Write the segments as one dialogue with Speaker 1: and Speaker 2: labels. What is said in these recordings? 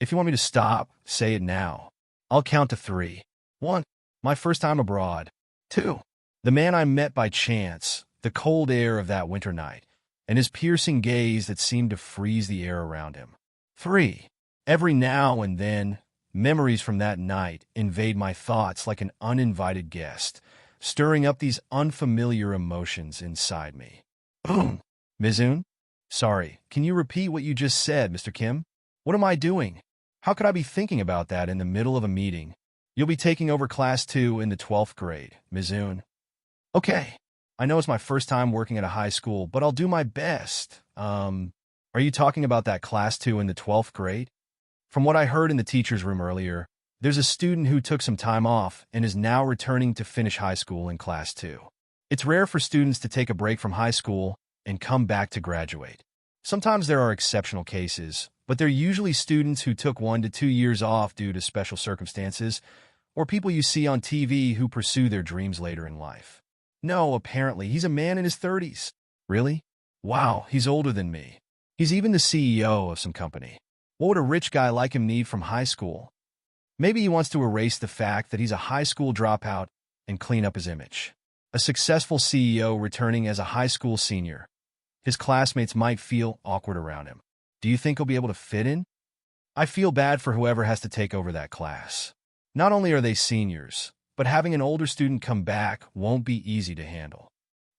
Speaker 1: If you want me to stop, say it now. I'll count to 3. 1. My first time abroad. 2. The man I met by chance, the cold air of that winter night, and his piercing gaze that seemed to freeze the air around him. 3. Every now and then, memories from that night invade my thoughts like an uninvited guest, stirring up these unfamiliar emotions inside me. Boom. Mizoon? Sorry, can you repeat what you just said, Mr. Kim? What am I doing? How could I be thinking about that in the middle of a meeting? You'll be taking over Class 2 in the 12th grade, Mizoon. Okay. I know it's my first time working at a high school, but I'll do my best. Are you talking about that Class 2 in the 12th grade? From what I heard in the teacher's room earlier, there's a student who took some time off and is now returning to finish high school in Class 2. It's rare for students to take a break from high school and come back to graduate. Sometimes there are exceptional cases, but they're usually students who took 1 to 2 years off due to special circumstances, or people you see on TV who pursue their dreams later in life. No, apparently, he's a man in his 30s. Really? Wow, he's older than me. He's even the CEO of some company. What would a rich guy like him need from high school? Maybe he wants to erase the fact that he's a high school dropout and clean up his image. A successful CEO returning as a high school senior. His classmates might feel awkward around him. Do you think he'll be able to fit in? I feel bad for whoever has to take over that class. Not only are they seniors, but having an older student come back won't be easy to handle.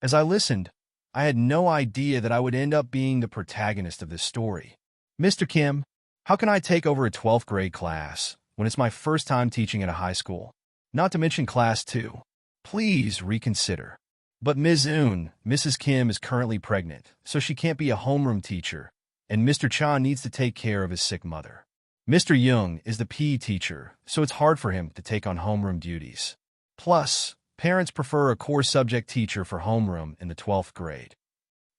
Speaker 1: As I listened, I had no idea that I would end up being the protagonist of this story. Mr. Kim, how can I take over a 12th grade class when it's my first time teaching at a high school? Not to mention Class 2. Please reconsider. But Ms. Eun, Mrs. Kim is currently pregnant, so she can't be a homeroom teacher, and Mr. Cha needs to take care of his sick mother. Mr. Young is the PE teacher, so it's hard for him to take on homeroom duties. Plus, parents prefer a core subject teacher for homeroom in the 12th grade.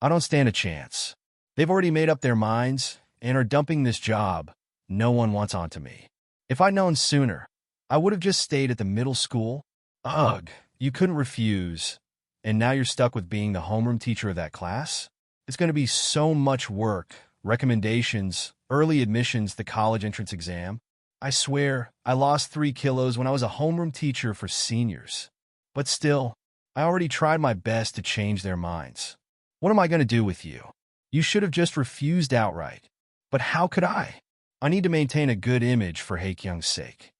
Speaker 1: I don't stand a chance. They've already made up their minds and are dumping this job. No one wants onto me. If I'd known sooner, I would have just stayed at the middle school. Ugh, you couldn't refuse. And now you're stuck with being the homeroom teacher of that class? It's going to be so much work, recommendations, early admissions, the college entrance exam. I swear, I lost 3 kilos when I was a homeroom teacher for seniors. But still, I already tried my best to change their minds. What am I going to do with you? You should have just refused outright. But how could I? I need to maintain a good image for Haekyung's sake.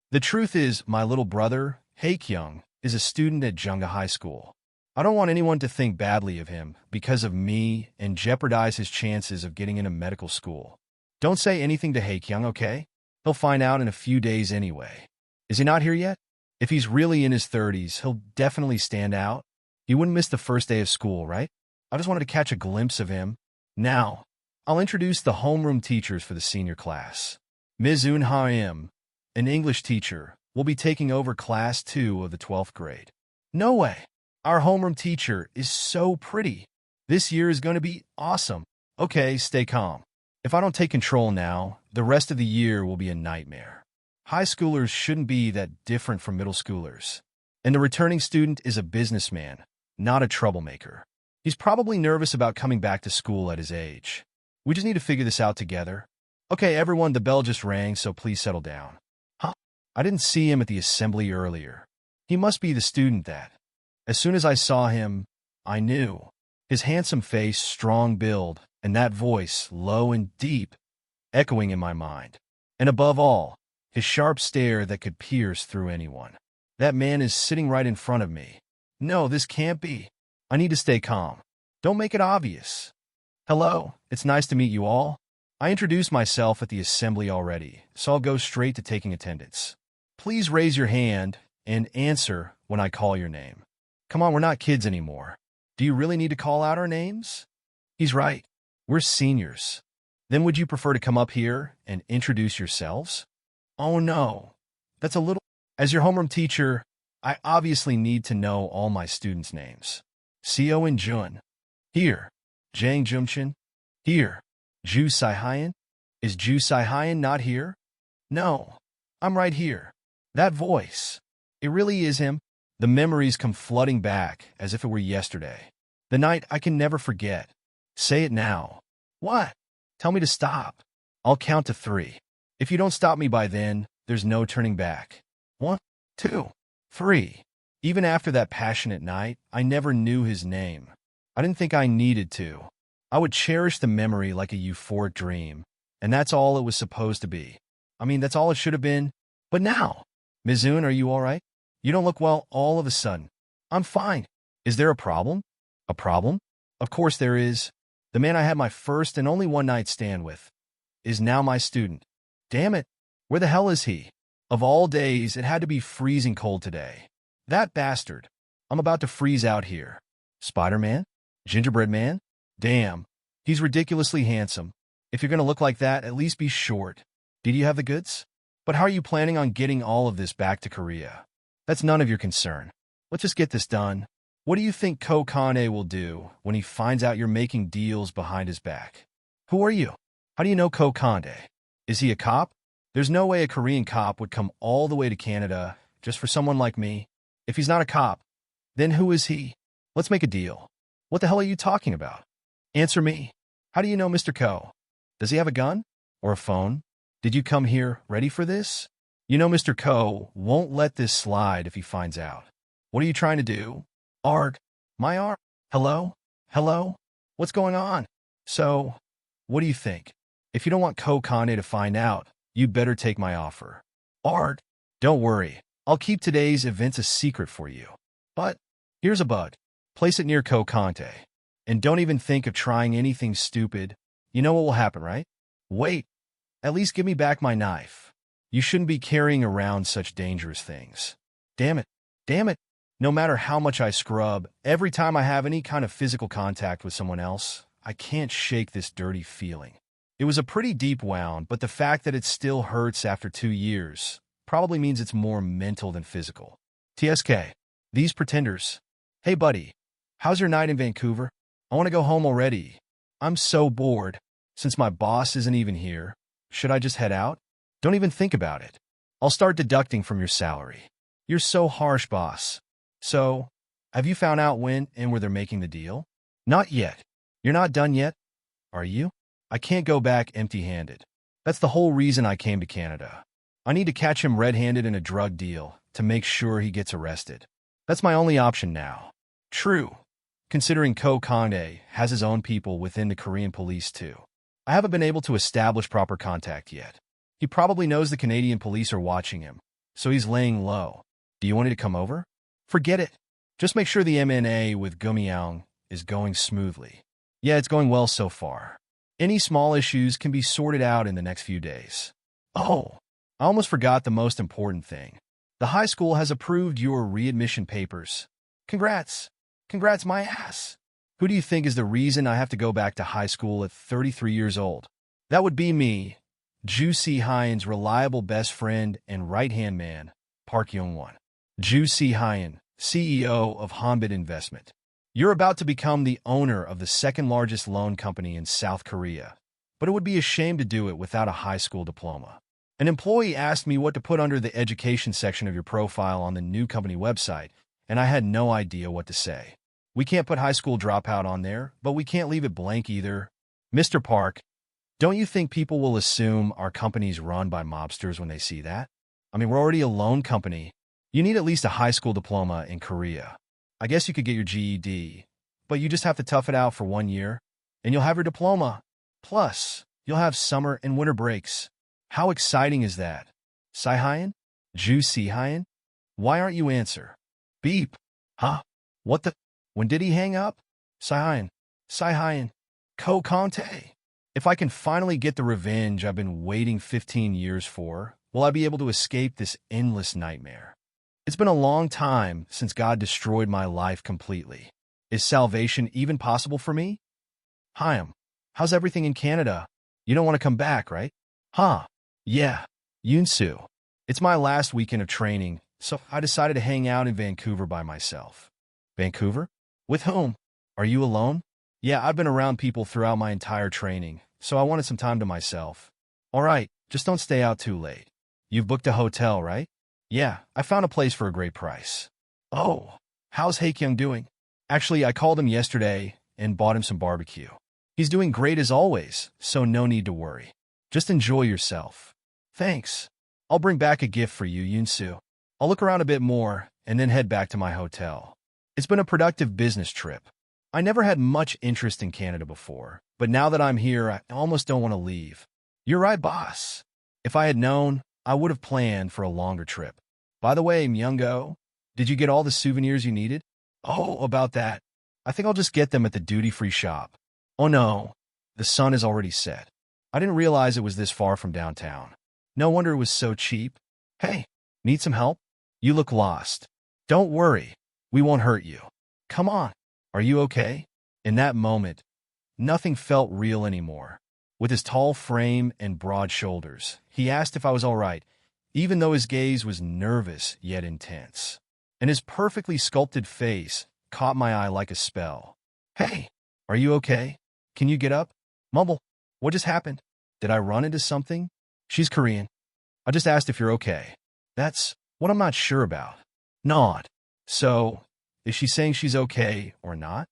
Speaker 1: The truth is, my little brother, Haekyung, is a student at Jungga High School. I don't want anyone to think badly of him because of me and jeopardize his chances of getting into medical school. Don't say anything to Haekyung, okay? He'll find out in a few days anyway. Is he not here yet? If he's really in his 30s, he'll definitely stand out. He wouldn't miss the first day of school, right? I just wanted to catch a glimpse of him. Now, I'll introduce the homeroom teachers for the senior class. Ms. Eun Ha-im, an English teacher, will be taking over Class 2 of the 12th grade. No way! Our homeroom teacher is so pretty. This year is going to be awesome. Okay, stay calm. If I don't take control now, the rest of the year will be a nightmare. High schoolers shouldn't be that different from middle schoolers. And the returning student is a businessman, not a troublemaker. He's probably nervous about coming back to school at his age. We just need to figure this out together. Okay, everyone, the bell just rang, so please settle down. Huh? I didn't see him at the assembly earlier. He must be the student that. As soon as I saw him, I knew. His handsome face, strong build, and that voice, low and deep, echoing in my mind. And above all, his sharp stare that could pierce through anyone. That man is sitting right in front of me. No, this can't be. I need to stay calm. Don't make it obvious. Hello, it's nice to meet you all. I introduced myself at the assembly already, so I'll go straight to taking attendance. Please raise your hand and answer when I call your name. Come on, we're not kids anymore. Do you really need to call out our names? He's right. We're seniors. Then would you prefer to come up here and introduce yourselves? Oh no, that's a little... As your homeroom teacher, I obviously need to know all my students' names. Sihyeon Jun. Here. Jang Jumchin. Here. Ju Sihyeon. Is Ju Sihyeon not here? No, I'm right here. That voice. It really is him. The memories come flooding back as if it were yesterday. The night I can never forget. Say it now. What? Tell me to stop. I'll count to 3. If you don't stop me by then, there's no turning back. 1, 2, 3. Even after that passionate night, I never knew his name. I didn't think I needed to. I would cherish the memory like a euphoric dream, and that's all it was supposed to be. I mean, that's all it should have been. But now, Mizoon, are you all right? You don't look well all of a sudden. I'm fine. Is there a problem? A problem? Of course there is. The man I had my first and only one-night stand with is now my student. Damn it. Where the hell is he? Of all days, it had to be freezing cold today. That bastard. I'm about to freeze out here. Spider-Man? Gingerbread Man? Damn. He's ridiculously handsome. If you're going to look like that, at least be short. Did you have the goods? But how are you planning on getting all of this back to Korea? That's none of your concern. Let's just get this done. What do you think Ko Kane will do when he finds out you're making deals behind his back? Who are you? How do you know Ko Kane? Is he a cop? There's no way a Korean cop would come all the way to Canada just for someone like me. If he's not a cop, then who is he? Let's make a deal. What the hell are you talking about? Answer me. How do you know Mr. Ko? Does he have a gun? Or a phone? Did you come here ready for this? You know Mr. Ko won't let this slide if he finds out. What are you trying to do? Art. My art? Hello? Hello? What's going on? So, what do you think? If you don't want Ko Kane to find out, you'd better take my offer. Art. Don't worry. I'll keep today's events a secret for you. But, here's a bug. Place it near Ko Kante. And don't even think of trying anything stupid. You know what will happen, right? Wait. At least give me back my knife. You shouldn't be carrying around such dangerous things. Damn it. Damn it. No matter how much I scrub, every time I have any kind of physical contact with someone else, I can't shake this dirty feeling. It was a pretty deep wound, but the fact that it still hurts after 2 years probably means it's more mental than physical. TSK. These pretenders. Hey, buddy. How's your night in Vancouver? I want to go home already. I'm so bored. Since my boss isn't even here, should I just head out? Don't even think about it. I'll start deducting from your salary. You're so harsh, boss. So, have you found out when and where they're making the deal? Not yet. You're not done yet? Are you? I can't go back empty-handed. That's the whole reason I came to Canada. I need to catch him red-handed in a drug deal to make sure he gets arrested. That's my only option now. True, considering Ko Kane has his own people within the Korean police too. I haven't been able to establish proper contact yet. He probably knows the Canadian police are watching him, so he's laying low. Do you want me to come over? Forget it. Just make sure the M&A with Gumiang is going smoothly. Yeah, it's going well so far. Any small issues can be sorted out in the next few days. Oh, I almost forgot the most important thing. The high school has approved your readmission papers. Congrats. Congrats my ass. Who do you think is the reason I have to go back to high school at 33 years old? That would be me, Ju Si-hyun's reliable best friend and right-hand man, Park Young-won. Ju Si-hyun, CEO of Hanbit Investment. You're about to become the owner of the second-largest loan company in South Korea, but it would be a shame to do it without a high school diploma. An employee asked me what to put under the education section of your profile on the new company website, and I had no idea what to say. We can't put high school dropout on there, but we can't leave it blank either. Mr. Park, don't you think people will assume our company's run by mobsters when they see that? I mean, we're already a loan company. You need at least a high school diploma in Korea. I guess you could get your GED, but you just have to tough it out for 1 year, and you'll have your diploma. Plus, you'll have summer and winter breaks. How exciting is that? Si-hyun? Ju Si-hyun? Why aren't you answer? Beep. Huh? What the? When did he hang up? Si-hyun. Si-hyun. Ko Kante. If I can finally get the revenge I've been waiting 15 years for, will I be able to escape this endless nightmare? It's been a long time since God destroyed my life completely. Is salvation even possible for me? Hyam, how's everything in Canada? You don't want to come back, right? Huh. Yeah. Yoonsu. It's my last weekend of training, so I decided to hang out in Vancouver by myself. Vancouver? With whom? Are you alone? Yeah, I've been around people throughout my entire training, so I wanted some time to myself. All right, just don't stay out too late. You've booked a hotel, right? Yeah, I found a place for a great price. Oh, how's Haekyung doing? Actually, I called him yesterday and bought him some barbecue. He's doing great as always, so no need to worry. Just enjoy yourself. Thanks. I'll bring back a gift for you, Yunsu. I'll look around a bit more and then head back to my hotel. It's been a productive business trip. I never had much interest in Canada before, but now that I'm here, I almost don't want to leave. You're right, boss. If I had known, I would have planned for a longer trip. By the way, Myungo, did you get all the souvenirs you needed? Oh, about that. I think I'll just get them at the duty-free shop. Oh no, the sun is already set. I didn't realize it was this far from downtown. No wonder it was so cheap. Hey, need some help? You look lost. Don't worry, we won't hurt you. Come on, are you okay? In that moment, nothing felt real anymore. With his tall frame and broad shoulders, he asked if I was all right, even though his gaze was nervous yet intense. And his perfectly sculpted face caught my eye like a spell. Hey, are you okay? Can you get up? Mumble, what just happened? Did I run into something? She's Korean. I just asked if you're okay. That's what I'm not sure about. Not. So, is she saying she's okay or not?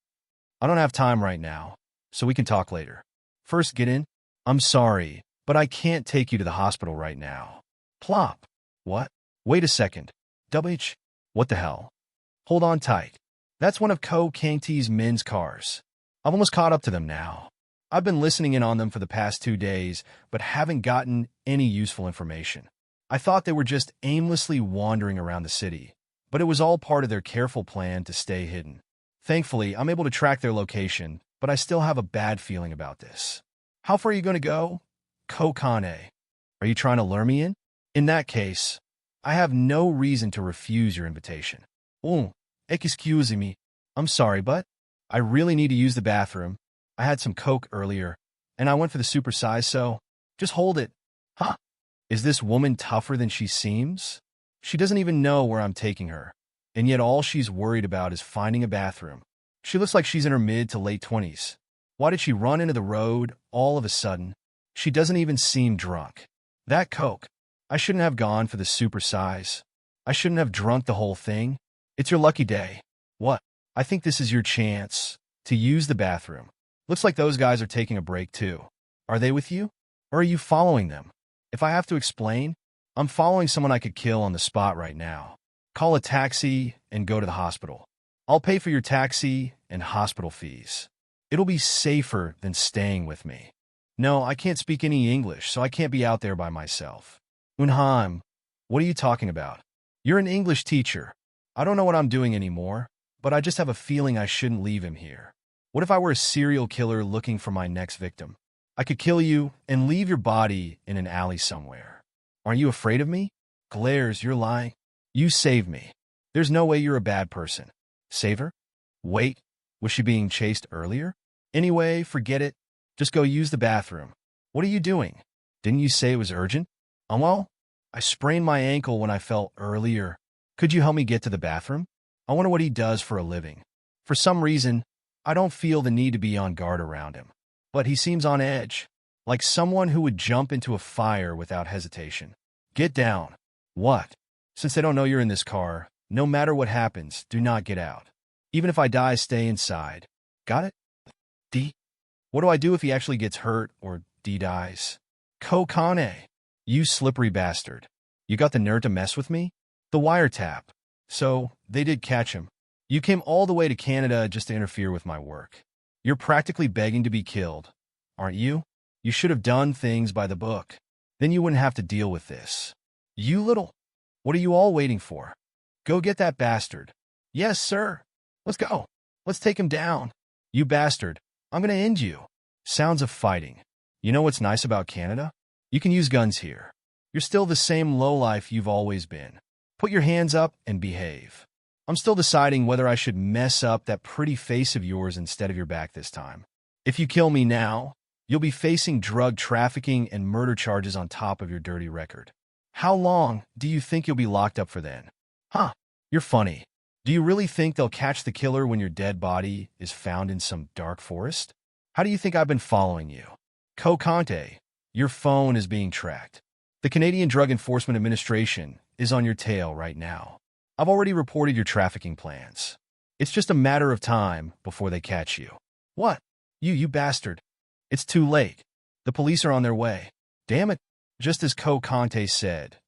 Speaker 1: I don't have time right now, so we can talk later. First, get in. I'm sorry, but I can't take you to the hospital right now. Plop. What? Wait a second. WH. What the hell? Hold on tight. That's one of Ko Kangti's men's cars. I've almost caught up to them now. I've been listening in on them for the past 2 days, but haven't gotten any useful information. I thought they were just aimlessly wandering around the city, but it was all part of their careful plan to stay hidden. Thankfully, I'm able to track their location, but I still have a bad feeling about this. How far are you going to go? Ko Kane. Are you trying to lure me in? In that case, I have no reason to refuse your invitation. Oh, excuse me. I'm sorry, but I really need to use the bathroom. I had some Coke earlier, and I went for the super size, so just hold it. Huh? Is this woman tougher than she seems? She doesn't even know where I'm taking her, and yet all she's worried about is finding a bathroom. She looks like she's in her mid to late 20s. Why did she run into the road all of a sudden? She doesn't even seem drunk. That Coke. I shouldn't have gone for the super size. I shouldn't have drunk the whole thing. It's your lucky day. What? I think this is your chance to use the bathroom. Looks like those guys are taking a break too. Are they with you? Or are you following them? If I have to explain, I'm following someone I could kill on the spot right now. Call a taxi and go to the hospital. I'll pay for your taxi and hospital fees. It'll be safer than staying with me. No, I can't speak any English, so I can't be out there by myself. Unheim, what are you talking about? You're an English teacher. I don't know what I'm doing anymore, but I just have a feeling I shouldn't leave him here. What if I were a serial killer looking for my next victim? I could kill you and leave your body in an alley somewhere. Aren't you afraid of me? Glares, you're lying. You saved me. There's no way you're a bad person. Save her? Wait, was she being chased earlier? Anyway, forget it. Just go use the bathroom. What are you doing? Didn't you say it was urgent? Well, I sprained my ankle when I fell earlier. Could you help me get to the bathroom? I wonder what he does for a living. For some reason, I don't feel the need to be on guard around him. But he seems on edge, like someone who would jump into a fire without hesitation. Get down. What? Since they don't know you're in this car, no matter what happens, do not get out. Even if I die, stay inside. Got it? D? What do I do if he actually gets hurt or D dies? Ko Kane. You slippery bastard. You got the nerve to mess with me? The wiretap. So, they did catch him. You came all the way to Canada just to interfere with my work. You're practically begging to be killed, aren't you? You should have done things by the book. Then you wouldn't have to deal with this. You little... What are you all waiting for? Go get that bastard. Yes, sir. Let's go. Let's take him down. You bastard. I'm gonna end you. Sounds of fighting. You know what's nice about Canada? You can use guns here. You're still the same lowlife you've always been. Put your hands up and behave. I'm still deciding whether I should mess up that pretty face of yours instead of your back this time. If you kill me now, you'll be facing drug trafficking and murder charges on top of your dirty record. How long do you think you'll be locked up for then? Huh, you're funny. Do you really think they'll catch the killer when your dead body is found in some dark forest? How do you think I've been following you? Ko Kante, your phone is being tracked. The Canadian Drug Enforcement Administration is on your tail right now. I've already reported your trafficking plans. It's just a matter of time before they catch you. What? You bastard. It's too late. The police are on their way. Damn it. Just as Ko Kante said,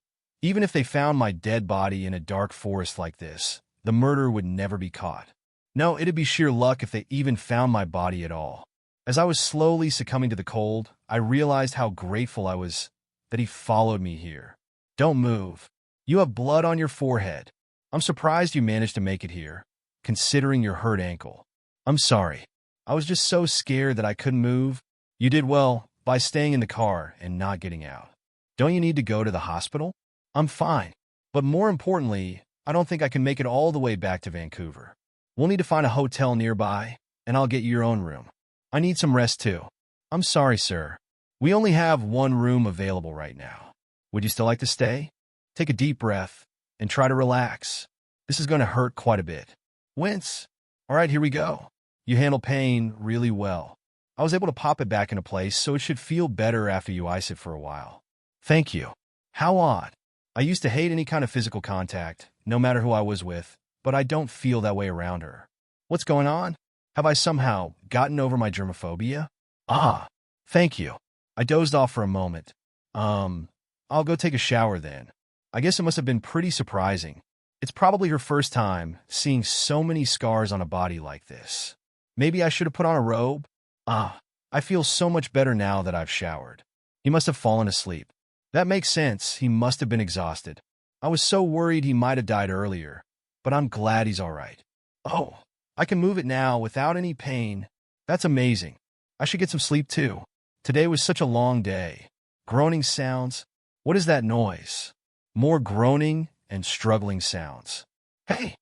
Speaker 1: even if they found my dead body in a dark forest like this, the murder would never be caught. No, it'd be sheer luck if they even found my body at all. As I was slowly succumbing to the cold, I realized how grateful I was that he followed me here. Don't move. You have blood on your forehead. I'm surprised you managed to make it here, considering your hurt ankle. I'm sorry. I was just so scared that I couldn't move. You did well by staying in the car and not getting out. Don't you need to go to the hospital? I'm fine. But more importantly, I don't think I can make it all the way back to Vancouver. We'll need to find a hotel nearby, and I'll get you your own room. I need some rest too. I'm sorry, sir. We only have one room available right now. Would you still like to stay? Take a deep breath and try to relax. This is going to hurt quite a bit. Wince. All right, here we go. You handle pain really well. I was able to pop it back into place, so it should feel better after you ice it for a while. Thank you. How odd. I used to hate any kind of physical contact, no matter who I was with, but I don't feel that way around her. What's going on? Have I somehow gotten over my germophobia? Ah, thank you. I dozed off for a moment. I'll go take a shower then. I guess it must have been pretty surprising. It's probably her first time seeing so many scars on a body like this. Maybe I should have put on a robe? I feel so much better now that I've showered. He must have fallen asleep. That makes sense. He must have been exhausted. I was so worried he might have died earlier, but I'm glad he's all right. Oh, I can move it now without any pain. That's amazing. I should get some sleep too. Today was such a long day. Groaning sounds. What is that noise? More groaning and struggling sounds. Hey,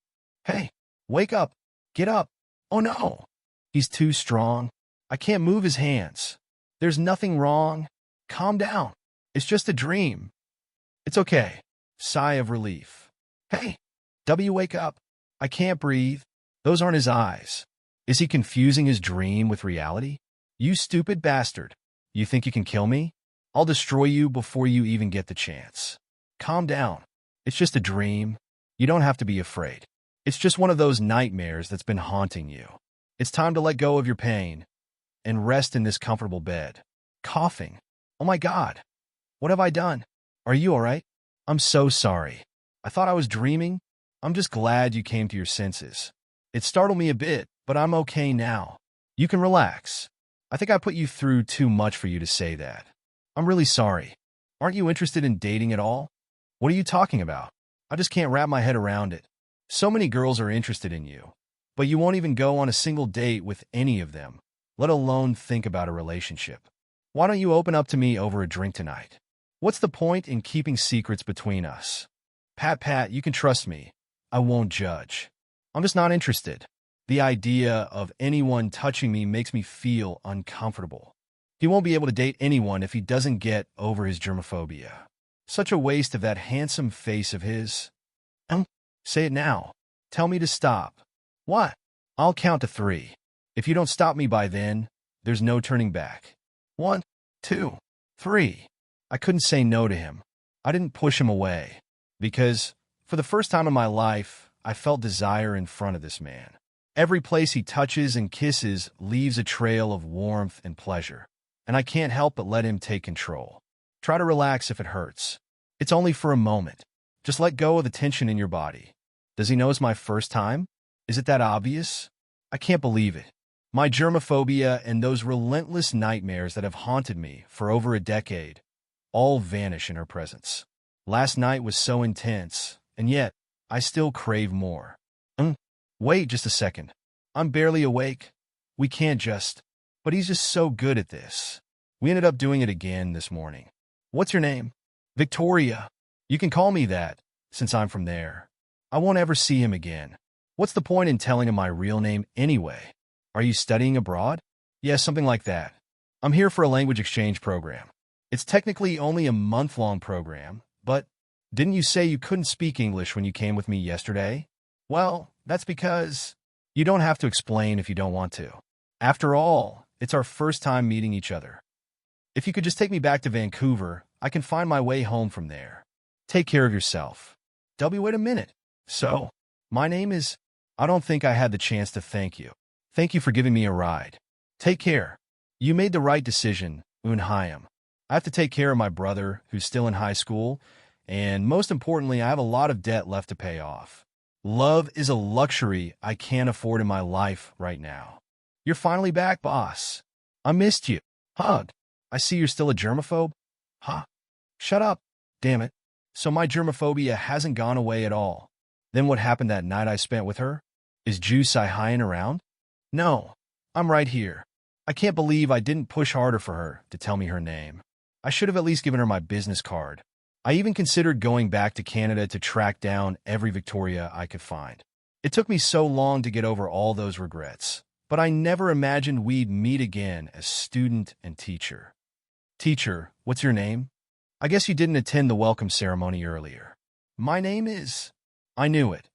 Speaker 1: wake up. Get up. Oh no. He's too strong. I can't move his hands. There's nothing wrong. Calm down. It's just a dream. It's okay. Sigh of relief. Hey, wake up. I can't breathe. Those aren't his eyes. Is he confusing his dream with reality? You stupid bastard. You think you can kill me? I'll destroy you before you even get the chance. Calm down. It's just a dream. You don't have to be afraid. It's just one of those nightmares that's been haunting you. It's time to let go of your pain and rest in this comfortable bed. Coughing. Oh my God. What have I done? Are you all right? I'm so sorry. I thought I was dreaming. I'm just glad you came to your senses. It startled me a bit, but I'm okay now. You can relax. I think I put you through too much for you to say that. I'm really sorry. Aren't you interested in dating at all? What are you talking about? I just can't wrap my head around it. So many girls are interested in you, but you won't even go on a single date with any of them, let alone think about a relationship. Why don't you open up to me over a drink tonight? What's the point in keeping secrets between us? Pat, you can trust me. I won't judge. I'm just not interested. The idea of anyone touching me makes me feel uncomfortable. He won't be able to date anyone if he doesn't get over his germophobia. Such a waste of that handsome face of his. Say it now. Tell me to stop. What? I'll count to 3. If you don't stop me by then, there's no turning back. 1, 2, 3. I couldn't say no to him. I didn't push him away. Because, for the first time in my life, I felt desire in front of this man. Every place he touches and kisses leaves a trail of warmth and pleasure. And I can't help but let him take control. Try to relax if it hurts. It's only for a moment. Just let go of the tension in your body. Does he know it's my first time? Is it that obvious? I can't believe it. My germophobia and those relentless nightmares that have haunted me for over a decade all vanish in her presence. Last night was so intense, and yet I still crave more. Wait just a second. I'm barely awake. We can't just... But he's just so good at this. We ended up doing it again this morning. What's your name? Victoria. You can call me that, since I'm from there. I won't ever see him again. What's the point in telling him my real name anyway? Are you studying abroad? Yeah, something like that. I'm here for a language exchange program. It's technically only a month-long program, but didn't you say you couldn't speak English when you came with me yesterday? Well, that's because you don't have to explain if you don't want to. After all, it's our first time meeting each other. If you could just take me back to Vancouver, I can find my way home from there. Take care of yourself. Wait a minute. So, my name is... I don't think I had the chance to thank you. Thank you for giving me a ride. Take care. You made the right decision, Unhyam. I have to take care of my brother, who's still in high school, and most importantly, I have a lot of debt left to pay off. Love is a luxury I can't afford in my life right now. You're finally back, boss. I missed you. Hug. I see you're still a germaphobe. Huh? Shut up. Damn it. So my germophobia hasn't gone away at all. Then what happened that night I spent with her? Is Jusai highin' around? No. I'm right here. I can't believe I didn't push harder for her to tell me her name. I should have at least given her my business card. I even considered going back to Canada to track down every Victoria I could find. It took me so long to get over all those regrets, but I never imagined we'd meet again as student and teacher. Teacher, what's your name? I guess you didn't attend the welcome ceremony earlier. My name is... I knew it.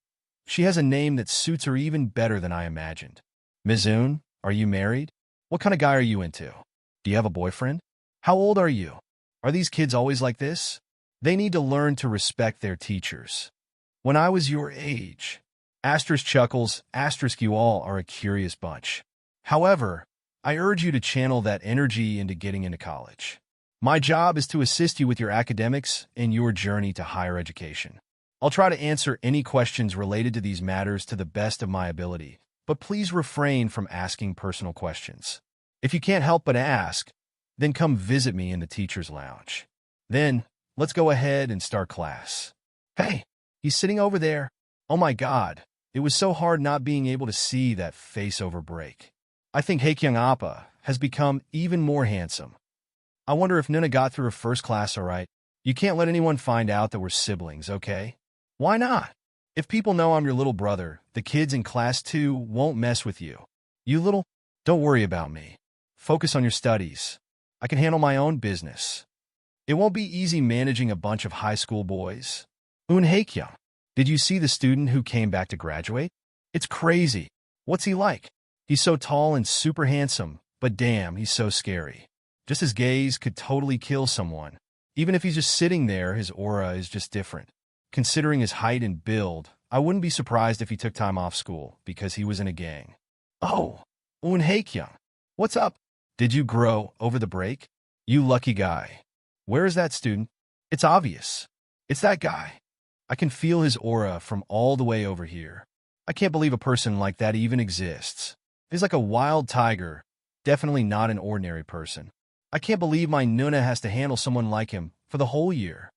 Speaker 1: She has a name that suits her even better than I imagined. Mizoon, are you married? What kind of guy are you into? Do you have a boyfriend? How old are you? Are these kids always like this? They need to learn to respect their teachers. When I was your age... Asterisk chuckles, asterisk you all are a curious bunch. However, I urge you to channel that energy into getting into college. My job is to assist you with your academics and your journey to higher education. I'll try to answer any questions related to these matters to the best of my ability, but please refrain from asking personal questions. If you can't help but ask, then come visit me in the teacher's lounge. Then, let's go ahead and start class. Hey, he's sitting over there. Oh my God, it was so hard not being able to see that face over break. I think Haekyung Appa has become even more handsome. I wonder if Nuna got through her first class all right. You can't let anyone find out that we're siblings, okay? Why not? If people know I'm your little brother, the kids in class 2 won't mess with you. You little... Don't worry about me. Focus on your studies. I can handle my own business. It won't be easy managing a bunch of high school boys. Un Haekyung, did you see the student who came back to graduate? It's crazy. What's he like? He's so tall and super handsome, but damn, he's so scary. Just his gaze could totally kill someone. Even if he's just sitting there, his aura is just different. Considering his height and build, I wouldn't be surprised if he took time off school because he was in a gang. Oh, Un Haekyung, what's up? Did you grow over the break? You lucky guy. Where is that student? It's obvious. It's that guy. I can feel his aura from all the way over here. I can't believe a person like that even exists. He's like a wild tiger, definitely not an ordinary person. I can't believe my Nuna has to handle someone like him for the whole year.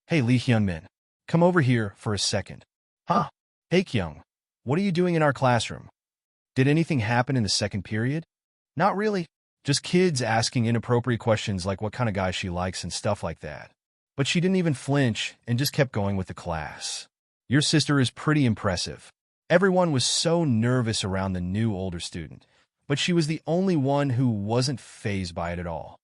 Speaker 1: Hey, Lee Hyunmin, come over here for a second. Huh? Hey, Kyung, what are you doing in our classroom? Did anything happen in the second period? Not really. Just kids asking inappropriate questions like what kind of guy she likes and stuff like that. But she didn't even flinch and just kept going with the class. Your sister is pretty impressive. Everyone was so nervous around the new older student, but she was the only one who wasn't fazed by it at all.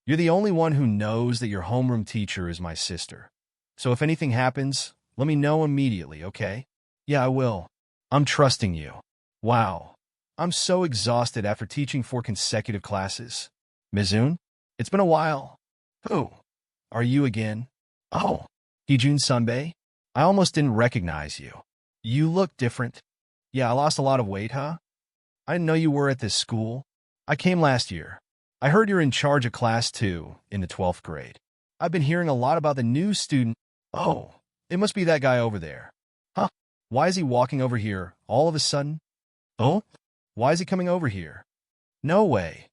Speaker 1: You're the only one who knows that your homeroom teacher is my sister. So if anything happens, let me know immediately, okay? Yeah, I will. I'm trusting you. Wow. I'm so exhausted after teaching 4 consecutive classes. Mizoon? It's been a while. Who? Are you again? Oh, Heejun Sunbae? I almost didn't recognize you. You look different. Yeah, I lost a lot of weight, huh? I didn't know you were at this school. I came last year. I heard you're in charge of class 2 in the 12th grade. I've been hearing a lot about the new student. Oh, it must be that guy over there. Huh? Why is he walking over here all of a sudden? Oh? Why is he coming over here? No way.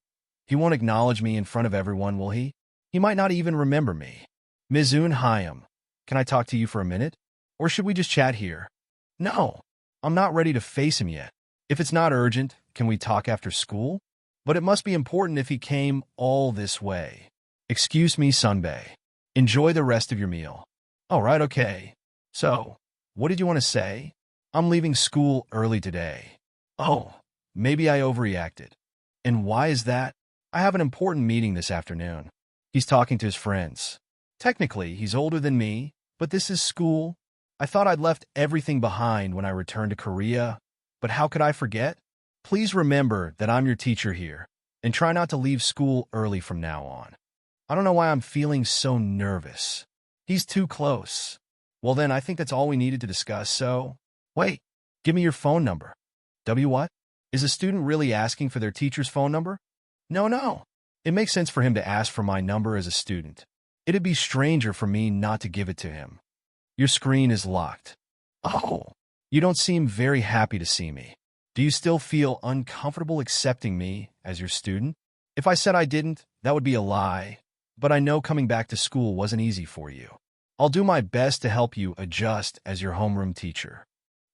Speaker 1: He won't acknowledge me in front of everyone, will he? He might not even remember me. Mizoon Hyam, can I talk to you for a minute? Or should we just chat here? No, I'm not ready to face him yet. If it's not urgent, can we talk after school? But it must be important if he came all this way. Excuse me, Sunbae. Enjoy the rest of your meal. All right, okay. So, what did you want to say? I'm leaving school early today. Oh, maybe I overreacted. And why is that? I have an important meeting this afternoon. He's talking to his friends. Technically, he's older than me, but this is school. I thought I'd left everything behind when I returned to Korea, but how could I forget? Please remember that I'm your teacher here, and try not to leave school early from now on. I don't know why I'm feeling so nervous. He's too close. Well then, I think that's all we needed to discuss, so... Wait, give me your phone number. What? Is a student really asking for their teacher's phone number? No. It makes sense for him to ask for my number as a student. It'd be stranger for me not to give it to him. Your screen is locked. Oh, you don't seem very happy to see me. Do you still feel uncomfortable accepting me as your student? If I said I didn't, that would be a lie. But I know coming back to school wasn't easy for you. I'll do my best to help you adjust as your homeroom teacher.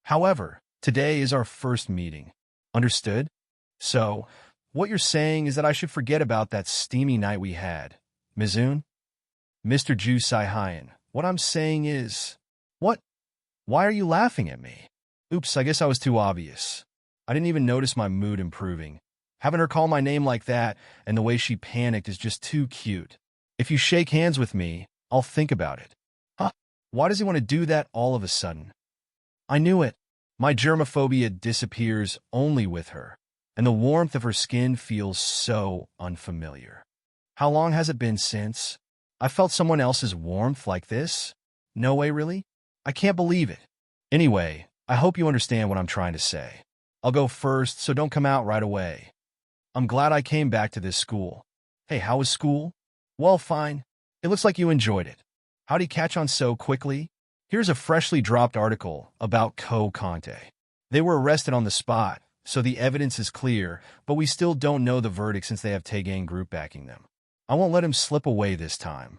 Speaker 1: However, today is our first meeting. Understood? So, what you're saying is that I should forget about that steamy night we had. Mizoon? Mr. Ju Sihyeon, what I'm saying is... What? Why are you laughing at me? Oops, I guess I was too obvious. I didn't even notice my mood improving. Having her call my name like that and the way she panicked is just too cute. If you shake hands with me, I'll think about it. Huh? Why does he want to do that all of a sudden? I knew it. My germophobia disappears only with her, and the warmth of her skin feels so unfamiliar. How long has it been since I felt someone else's warmth like this? No way, really? I can't believe it. Anyway, I hope you understand what I'm trying to say. I'll go first, so don't come out right away. I'm glad I came back to this school. Hey, how was school? Well, fine. It looks like you enjoyed it. How'd he catch on so quickly? Here's a freshly dropped article about Ko Conte. They were arrested on the spot, so the evidence is clear, but we still don't know the verdict since they have Taegang Group backing them. I won't let him slip away this time.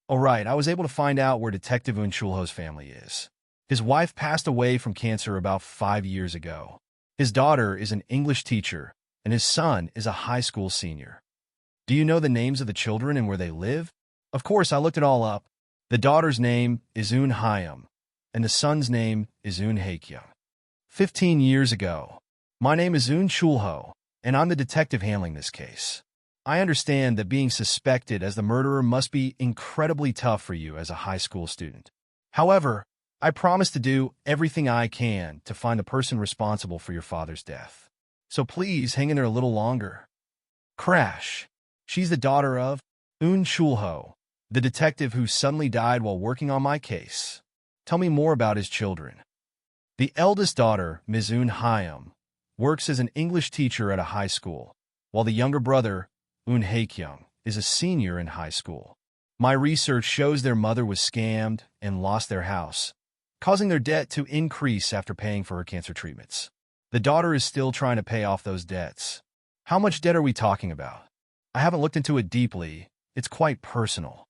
Speaker 1: All right, I was able to find out where Detective Eun Chulho's family is. His wife passed away from cancer about 5 years ago. His daughter is an English teacher, and his son is a high school senior. Do you know the names of the children and where they live? Of course, I looked it all up. The daughter's name is Eun Hyum, and the son's name is Eun Haekyung. 15 years ago. My name is Eun Chulho, and I'm the detective handling this case. I understand that being suspected as the murderer must be incredibly tough for you as a high school student. However, I promise to do everything I can to find the person responsible for your father's death. So please hang in there a little longer. Crash. She's the daughter of Eun Chulho, the detective who suddenly died while working on my case. Tell me more about his children. The eldest daughter, Ms. Eun Hyum, works as an English teacher at a high school, while the younger brother, Eun Haekyung, is a senior in high school. My research shows their mother was scammed and lost their house, causing their debt to increase after paying for her cancer treatments. The daughter is still trying to pay off those debts. How much debt are we talking about? I haven't looked into it deeply. It's quite personal.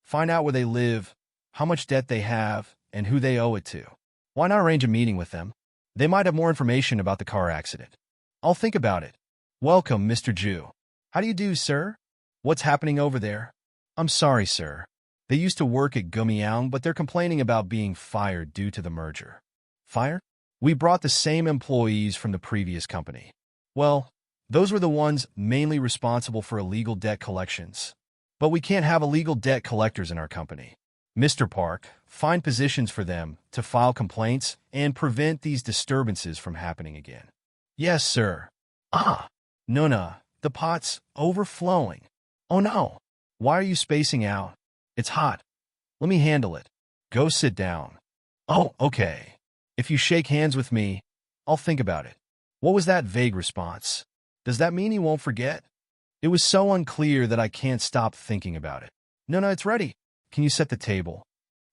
Speaker 1: Find out where they live, how much debt they have, and who they owe it to. Why not arrange a meeting with them? They might have more information about the car accident. I'll think about it. Welcome, Mr. Ju. How do you do, sir? What's happening over there? I'm sorry, sir. They used to work at Gumiang, but they're complaining about being fired due to the merger. Fired? We brought the same employees from the previous company. Well, those were the ones mainly responsible for illegal debt collections. But we can't have illegal debt collectors in our company. Mr. Park, find positions for them to file complaints and prevent these disturbances from happening again. Yes, sir. Nuna, the pot's overflowing. Oh no. Why are you spacing out? It's hot. Let me handle it. Go sit down. Oh, okay. If you shake hands with me, I'll think about it. What was that vague response? Does that mean he won't forget? It was so unclear that I can't stop thinking about it. No, it's ready. Can you set the table?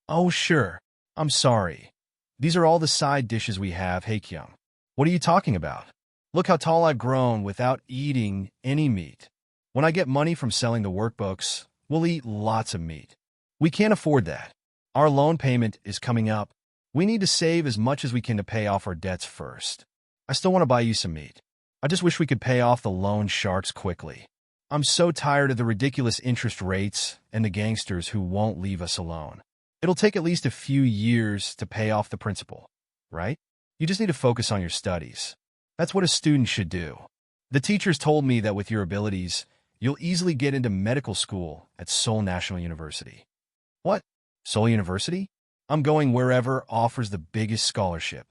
Speaker 1: Oh, sure. I'm sorry. These are all the side dishes we have, Haekyung. What are you talking about? Look how tall I've grown without eating any meat. When I get money from selling the workbooks, we'll eat lots of meat. We can't afford that. Our loan payment is coming up. We need to save as much as we can to pay off our debts first. I still want to buy you some meat. I just wish we could pay off the loan sharks quickly. I'm so tired of the ridiculous interest rates and the gangsters who won't leave us alone. It'll take at least a few years to pay off the principal, right? You just need to focus on your studies. That's what a student should do. The teachers told me that with your abilities, you'll easily get into medical school at Seoul National University. What? Seoul University? I'm going wherever offers the biggest scholarship.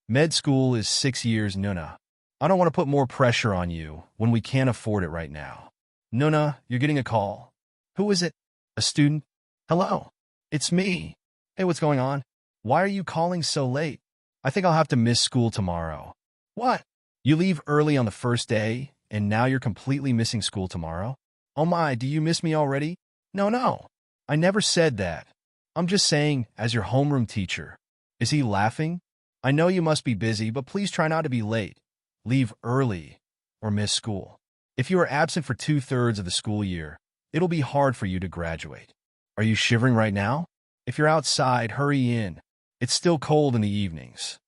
Speaker 1: Med school is 6 years, Nuna. I don't want to put more pressure on you when we can't afford it right now. Nuna, you're getting a call. Who is it? A student? Hello. It's me. Hey, what's going on? Why are you calling so late? I think I'll have to miss school tomorrow. What? You leave early on the first day, and now you're completely missing school tomorrow? Oh my, do you miss me already? No, no. I never said that. I'm just saying, as your homeroom teacher. Is he laughing? I know you must be busy, but please try not to be late. Leave early or miss school. If you are absent for 2/3 of the school year, it'll be hard for you to graduate. Are you shivering right now? If you're outside, hurry in. It's still cold in the evenings.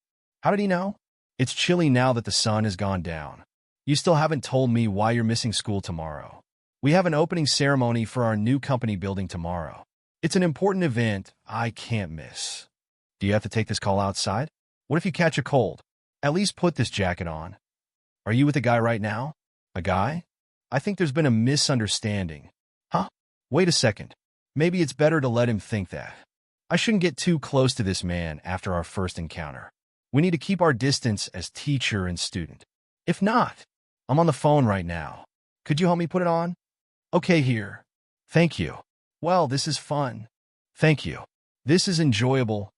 Speaker 1: How did he know? It's chilly now that the sun has gone down. You still haven't told me why you're missing school tomorrow. We have an opening ceremony for our new company building tomorrow. It's an important event I can't miss. Do you have to take this call outside? What if you catch a cold? At least put this jacket on. Are you with a guy right now? A guy? I think there's been a misunderstanding. Huh? Wait a second. Maybe it's better to let him think that. I shouldn't get too close to this man after our first encounter. We need to keep our distance as teacher and student. If not, I'm on the phone right now. Could you help me put it on? Okay, here. Thank you. Well, this is fun. Thank you. This is enjoyable.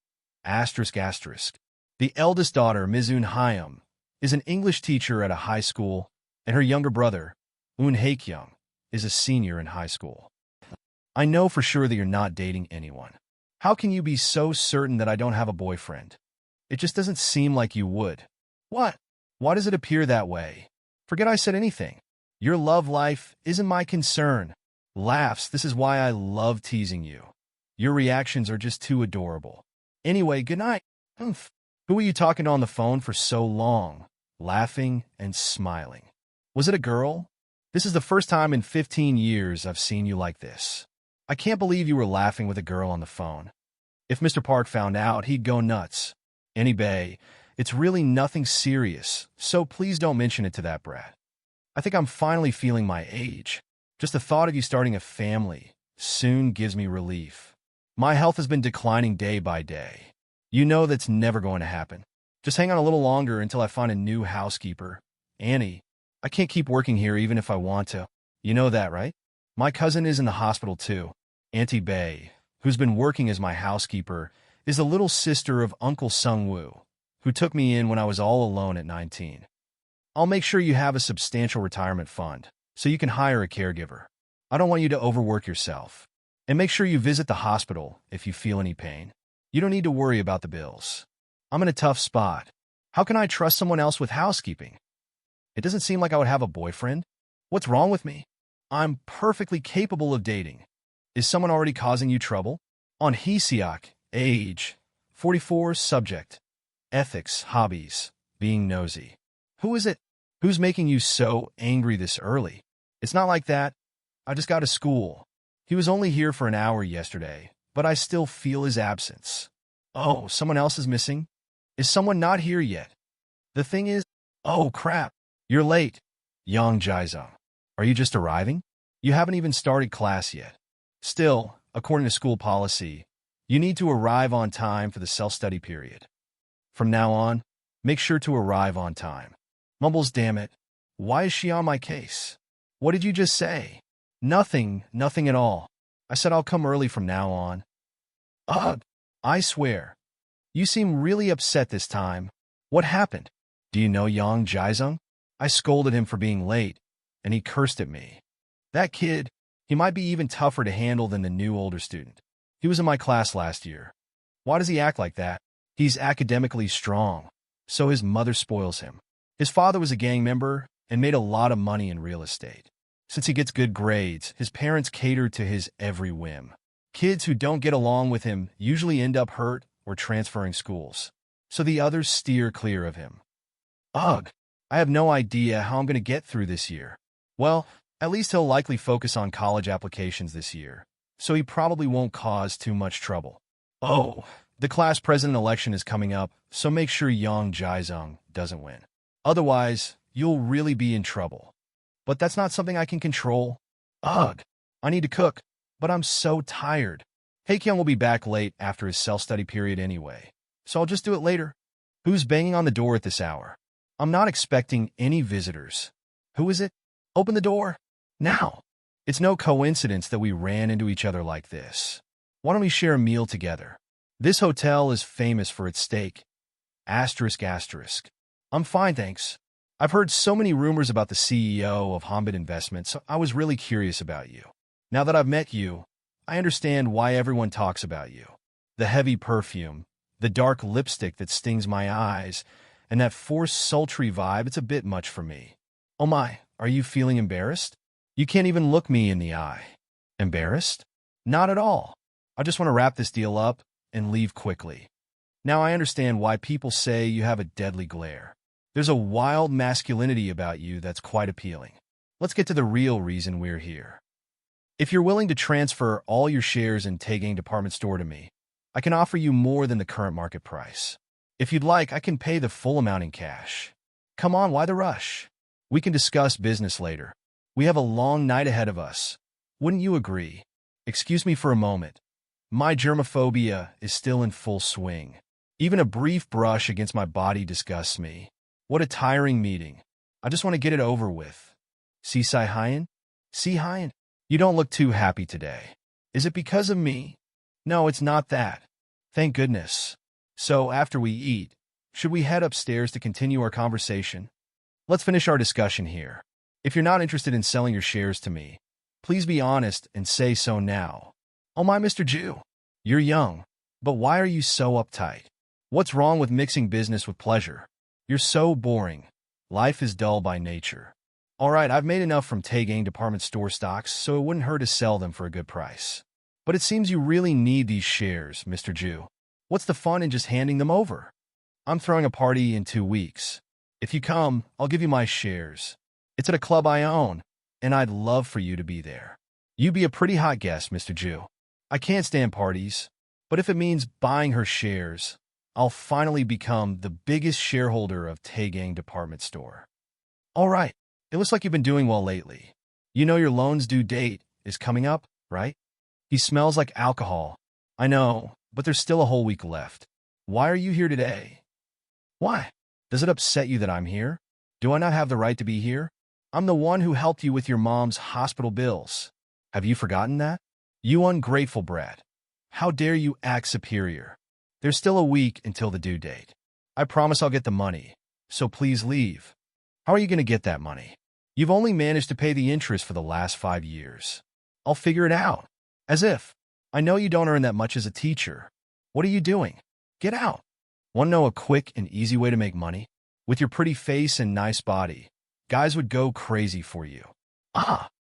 Speaker 1: Asterisk, asterisk. The eldest daughter, Ms. Eun Hyum, is an English teacher at a high school, and her younger brother, Eun Hae-kyung, is a senior in high school. I know for sure that you're not dating anyone. How can you be so certain that I don't have a boyfriend? It just doesn't seem like you would. What? Why does it appear that way? Forget I said anything. Your love life isn't my concern. Laughs, this is why I love teasing you. Your reactions are just too adorable. Anyway, good night. Who were you talking to on the phone for so long? Laughing and smiling. Was it a girl? This is the first time in 15 years I've seen you like this. I can't believe you were laughing with a girl on the phone. If Mr. Park found out, he'd go nuts. Anyway, it's really nothing serious, so please don't mention it to that brat. I think I'm finally feeling my age. Just the thought of you starting a family soon gives me relief. My health has been declining day by day. You know that's never going to happen. Just hang on a little longer until I find a new housekeeper. Annie, I can't keep working here even if I want to. You know that, right? My cousin is in the hospital too. Auntie Bae, who's been working as my housekeeper, is the little sister of Uncle Sung-woo, who took me in when I was all alone at 19. I'll make sure you have a substantial retirement fund, so you can hire a caregiver. I don't want you to overwork yourself. And make sure you visit the hospital if you feel any pain. You don't need to worry about the bills. I'm in a tough spot. How can I trust someone else with housekeeping? It doesn't seem like I would have a boyfriend. What's wrong with me? I'm perfectly capable of dating. Is someone already causing you trouble? On Hesiok, age, 44, subject, ethics, hobbies, being nosy. Who is it? Who's making you so angry this early? It's not like that. I just got to school. He was only here for an hour yesterday, but I still feel his absence. Oh, someone else is missing? Is someone not here yet? The thing is, oh crap, you're late. Yang Jaizong. Are you just arriving? You haven't even started class yet. Still, according to school policy, you need to arrive on time for the self-study period. From now on, make sure to arrive on time. Mumbles, damn it. Why is she on my case? What did you just say? Nothing at all. I said I'll come early from now on. Ugh, I swear. You seem really upset this time. What happened? Do you know Yang Jaizong? I scolded him for being late, and he cursed at me. That kid, he might be even tougher to handle than the new older student. He was in my class last year. Why does he act like that? He's academically strong, so his mother spoils him. His father was a gang member and made a lot of money in real estate. Since he gets good grades, his parents cater to his every whim. Kids who don't get along with him usually end up hurt or transferring schools, so the others steer clear of him. Ugh, I have no idea how I'm going to get through this year. Well, at least he'll likely focus on college applications this year, so he probably won't cause too much trouble. Oh, the class president election is coming up, so make sure Yang Jaizong doesn't win. Otherwise, you'll really be in trouble. But that's not something I can control. Ugh, I need to cook, but I'm so tired. Hae-kyung will be back late after his self-study period anyway, so I'll just do it later. Who's banging on the door at this hour? I'm not expecting any visitors. Who is it? Open the door. Now. It's no coincidence that we ran into each other like this. Why don't we share a meal together? This hotel is famous for its steak. Asterisk, asterisk. I'm fine, thanks. I've heard so many rumors about the CEO of Hombit Investments, so I was really curious about you. Now that I've met you, I understand why everyone talks about you. The heavy perfume, the dark lipstick that stings my eyes, and that forced sultry vibe, it's a bit much for me. Oh my, are you feeling embarrassed? You can't even look me in the eye. Embarrassed? Not at all. I just want to wrap this deal up and leave quickly. Now I understand why people say you have a deadly glare. There's a wild masculinity about you that's quite appealing. Let's get to the real reason we're here. If you're willing to transfer all your shares in Taegang Department Store to me, I can offer you more than the current market price. If you'd like, I can pay the full amount in cash. Come on, why the rush? We can discuss business later. We have a long night ahead of us. Wouldn't you agree? Excuse me for a moment. My germophobia is still in full swing. Even a brief brush against my body disgusts me. What a tiring meeting. I just want to get it over with. Sihyeon? Sihyeon? You don't look too happy today. Is it because of me? No, it's not that. Thank goodness. So, after we eat, should we head upstairs to continue our conversation? Let's finish our discussion here. If you're not interested in selling your shares to me, please be honest and say so now. Oh my, Mr. Jew. You're young, but why are you so uptight? What's wrong with mixing business with pleasure? You're so boring. Life is dull by nature. All right, I've made enough from Taegang Department Store stocks, so it wouldn't hurt to sell them for a good price. But it seems you really need these shares, Mr. Jew. What's the fun in just handing them over? I'm throwing a party in 2 weeks. If you come, I'll give you my shares. It's at a club I own, and I'd love for you to be there. You'd be a pretty hot guest, Mr. Jew. I can't stand parties, but if it means buying her shares, I'll finally become the biggest shareholder of Taegang Department Store. All right, it looks like you've been doing well lately. You know your loan's due date is coming up, right? He smells like alcohol. I know, but there's still a whole week left. Why are you here today? Why? Does it upset you that I'm here? Do I not have the right to be here? I'm the one who helped you with your mom's hospital bills. Have you forgotten that? You ungrateful brat. How dare you act superior? There's still a week until the due date. I promise I'll get the money, so please leave. How are you going to get that money? You've only managed to pay the interest for the last 5 years. I'll figure it out. As if. I know you don't earn that much as a teacher. What are you doing? Get out. Want to know a quick and easy way to make money? With your pretty face and nice body, guys would go crazy for you.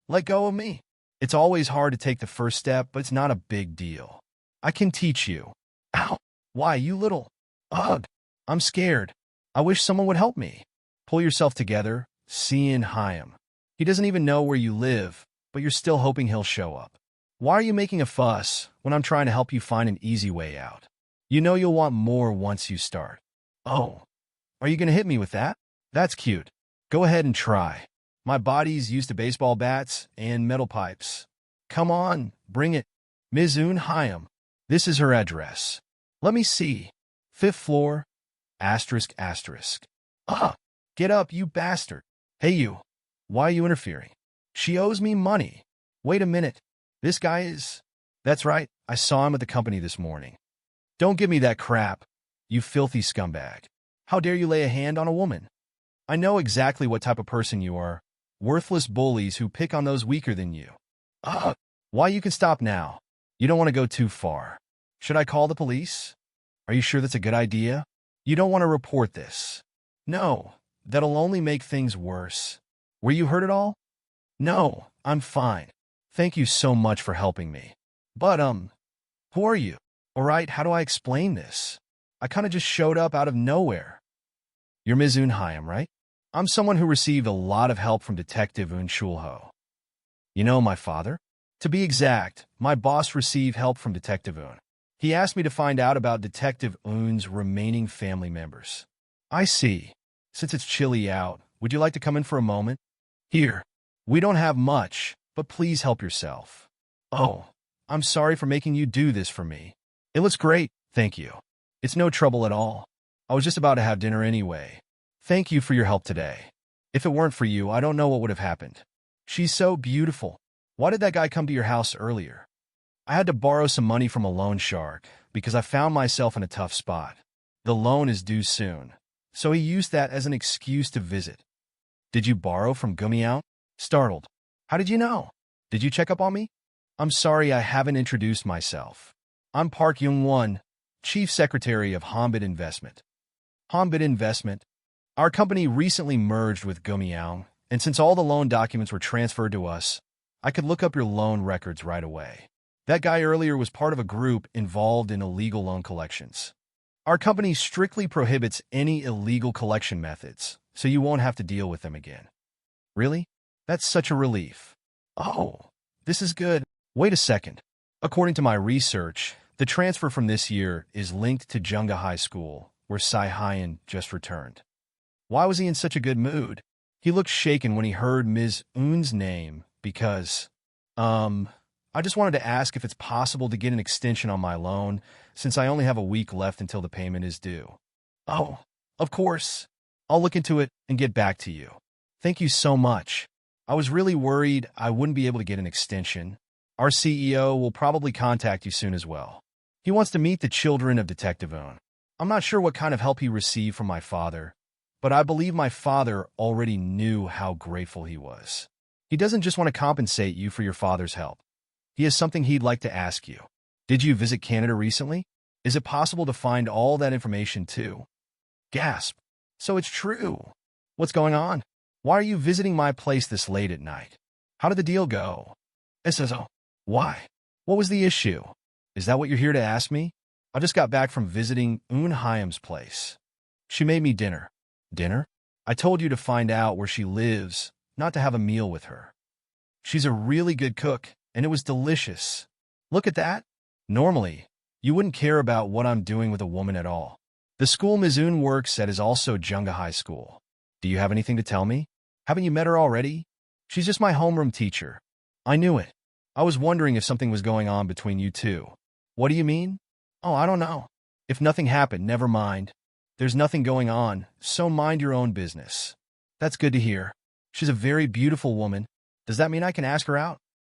Speaker 1: Let go of me. It's always hard to take the first step, but it's not a big deal. I can teach you. Ow. Why, you little... Ugh. I'm scared. I wish someone would help me. Pull yourself together. Sihyeon. He doesn't even know where you live, but you're still hoping he'll show up. Why are you making a fuss when I'm trying to help you find an easy way out? You know you'll want more once you start. Oh, are you going to hit me with that? That's cute. Go ahead and try. My body's used to baseball bats and metal pipes. Come on, bring it. Ms. Eun. This is her address. Let me see. 5th floor, ***. Get up, you bastard. Hey, you. Why are you interfering? She owes me money. Wait a minute. This guy is... That's right, I saw him at the company this morning. Don't give me that crap, you filthy scumbag. How dare you lay a hand on a woman? I know exactly what type of person you are. Worthless bullies who pick on those weaker than you. Why, you can stop now. You don't want to go too far. Should I call the police? Are you sure that's a good idea? You don't want to report this. No, that'll only make things worse. Were you hurt at all? No, I'm fine. Thank you so much for helping me. But, who are you? Alright, how do I explain this? I kinda just showed up out of nowhere. You're Ms. Eun, right? I'm someone who received a lot of help from Detective Eun Chulho. You know my father? To be exact, my boss received help from Detective Eun. He asked me to find out about Detective Eun's remaining family members. I see. Since it's chilly out, would you like to come in for a moment? Here. We don't have much, but please help yourself. Oh, I'm sorry for making you do this for me. It looks great, thank you. It's no trouble at all. I was just about to have dinner anyway. Thank you for your help today. If it weren't for you, I don't know what would have happened. She's so beautiful. Why did that guy come to your house earlier? I had to borrow some money from a loan shark because I found myself in a tough spot. The loan is due soon, so he used that as an excuse to visit. Did you borrow from Gumiao? Startled. How did you know? Did you check up on me? I'm sorry I haven't introduced myself. I'm Park Young-won, Chief Secretary of Hombit Investment. Hombit Investment? Our company recently merged with Gumiao, and since all the loan documents were transferred to us, I could look up your loan records right away. That guy earlier was part of a group involved in illegal loan collections. Our company strictly prohibits any illegal collection methods, so you won't have to deal with them again. Really? That's such a relief. Oh, this is good. Wait a second. According to my research, the transfer from this year is linked to Junga High School, where Sihyeon just returned. Why was he in such a good mood? He looked shaken when he heard Ms. Eun's name because, I just wanted to ask if it's possible to get an extension on my loan, since I only have a week left until the payment is due. Oh, of course. I'll look into it and get back to you. Thank you so much. I was really worried I wouldn't be able to get an extension. Our CEO will probably contact you soon as well. He wants to meet the children of Detective Eun. I'm not sure what kind of help he received from my father, but I believe my father already knew how grateful he was. He doesn't just want to compensate you for your father's help. He has something he'd like to ask you. Did you visit Canada recently? Is it possible to find all that information too? Gasp. So it's true. What's going on? Why are you visiting my place this late at night? How did the deal go? SSO. Why? What was the issue? Is that what you're here to ask me? I just got back from visiting Eun Hyam's place. She made me dinner. Dinner? I told you to find out where she lives, not to have a meal with her. She's a really good cook, and it was delicious. Look at that. Normally, you wouldn't care about what I'm doing with a woman at all. The school Ms. Eun works at is also Junga High School. Do you have anything to tell me? Haven't you met her already? She's just my homeroom teacher. I knew it. I was wondering if something was going on between you two. What do you mean? Oh, I don't know. If nothing happened, never mind. There's nothing going on, so mind your own business. That's good to hear. She's a very beautiful woman. Does that mean I can ask her out?